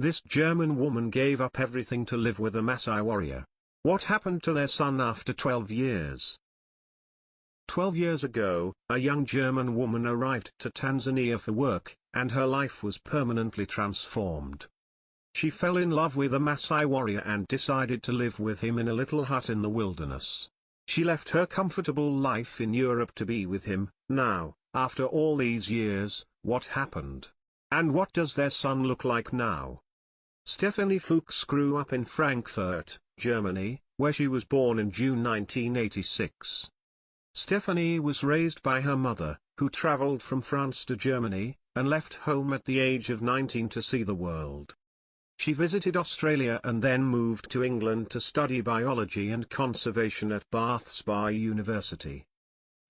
This German woman gave up everything to live with a Maasai warrior. What happened to their son after 12 years? 12 years ago, a young German woman arrived to Tanzania for work, and her life was permanently transformed. She fell in love with a Maasai warrior and decided to live with him in a little hut in the wilderness. She left her comfortable life in Europe to be with him. Now, after all these years, what happened? And what does their son look like now? Stephanie Fuchs grew up in Frankfurt, Germany, where she was born in June 1986. Stephanie was raised by her mother, who traveled from France to Germany, and left home at the age of 19 to see the world. She visited Australia and then moved to England to study biology and conservation at Bath Spa University.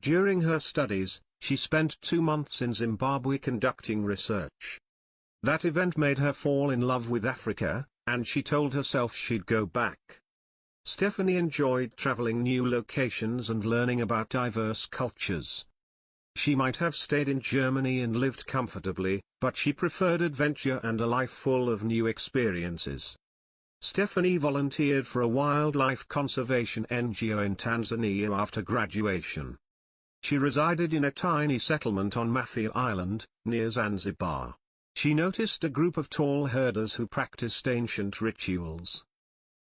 During her studies, she spent 2 months in Zimbabwe conducting research. That event made her fall in love with Africa, and she told herself she'd go back. Stephanie enjoyed traveling new locations and learning about diverse cultures. She might have stayed in Germany and lived comfortably, but she preferred adventure and a life full of new experiences. Stephanie volunteered for a wildlife conservation NGO in Tanzania after graduation. She resided in a tiny settlement on Mafia Island, near Zanzibar. She noticed a group of tall herders who practiced ancient rituals.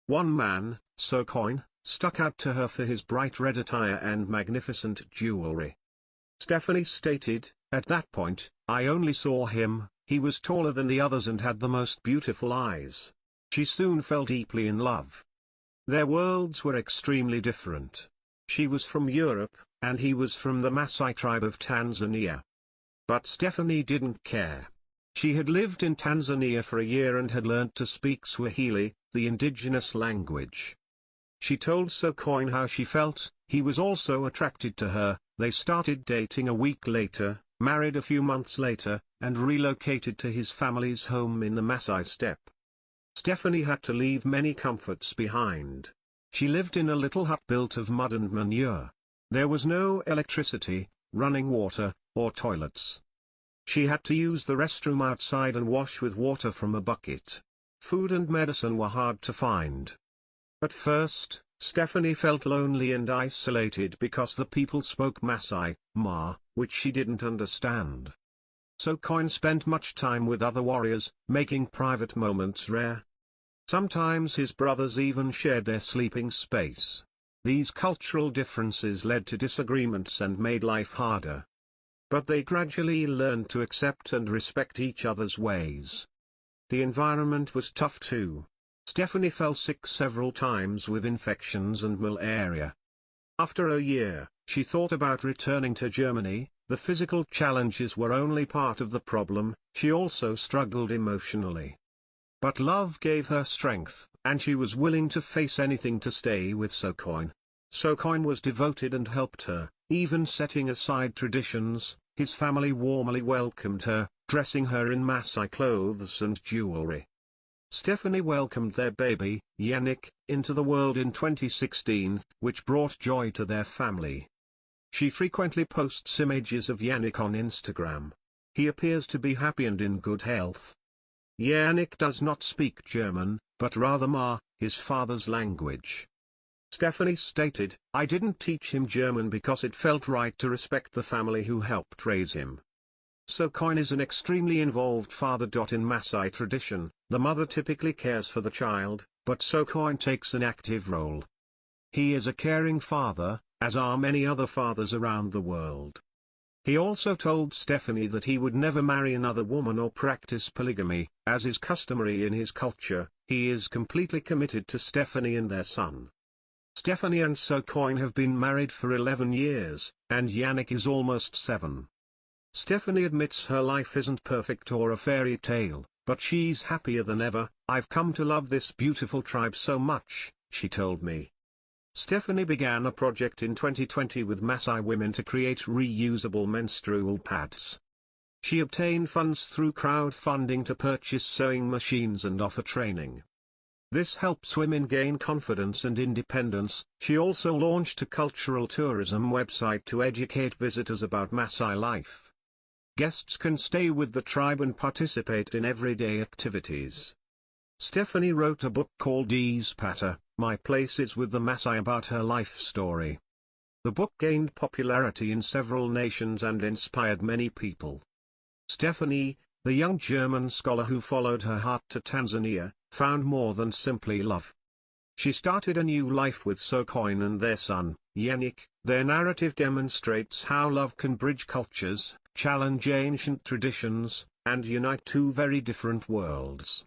One man, Sokoin, stuck out to her for his bright red attire and magnificent jewelry. Stephanie stated, "At that point, I only saw him, he was taller than the others and had the most beautiful eyes." She soon fell deeply in love. Their worlds were extremely different. She was from Europe, and he was from the Maasai tribe of Tanzania. But Stephanie didn't care. She had lived in Tanzania for a year and had learnt to speak Swahili, the indigenous language. She told Sokoin how she felt. He was also attracted to her. They started dating a week later, married a few months later, and relocated to his family's home in the Maasai steppe. Stephanie had to leave many comforts behind. She lived in a little hut built of mud and manure. There was no electricity, running water, or toilets. She had to use the restroom outside and wash with water from a bucket. Food and medicine were hard to find. At first, Stephanie felt lonely and isolated because the people spoke Maasai, Ma, which she didn't understand. Sokoin spent much time with other warriors, making private moments rare. Sometimes his brothers even shared their sleeping space. These cultural differences led to disagreements and made life harder. But they gradually learned to accept and respect each other's ways. The environment was tough too. Stephanie fell sick several times with infections and malaria. After a year, she thought about returning to Germany. The physical challenges were only part of the problem, she also struggled emotionally. But love gave her strength, and she was willing to face anything to stay with Sokoin. Sokoin was devoted and helped her, even setting aside traditions. His family warmly welcomed her, dressing her in Maasai clothes and jewelry. Stephanie welcomed their baby, Yannick, into the world in 2016, which brought joy to their family. She frequently posts images of Yannick on Instagram. He appears to be happy and in good health. Yannick does not speak German, but rather Ma, his father's language. Stephanie stated, "I didn't teach him German because it felt right to respect the family who helped raise him." Sokoin is an extremely involved father. In Maasai tradition, the mother typically cares for the child, but Sokoin takes an active role. He is a caring father, as are many other fathers around the world. He also told Stephanie that he would never marry another woman or practice polygamy, as is customary in his culture. He is completely committed to Stephanie and their son. Stephanie and Sokoin have been married for 11 years, and Yannick is almost 7. Stephanie admits her life isn't perfect or a fairy tale, but she's happier than ever. "I've come to love this beautiful tribe so much," she told me. Stephanie began a project in 2020 with Maasai women to create reusable menstrual pads. She obtained funds through crowdfunding to purchase sewing machines and offer training. This helps women gain confidence and independence. She also launched a cultural tourism website to educate visitors about Maasai life. Guests can stay with the tribe and participate in everyday activities. Stephanie wrote a book called Pata, My Place is with the Maasai, about her life story. The book gained popularity in several nations and inspired many people. Stephanie, the young German scholar who followed her heart to Tanzania, found more than simply love. She started a new life with Sokoin and their son, Yannick. Their narrative demonstrates how love can bridge cultures, challenge ancient traditions, and unite two very different worlds.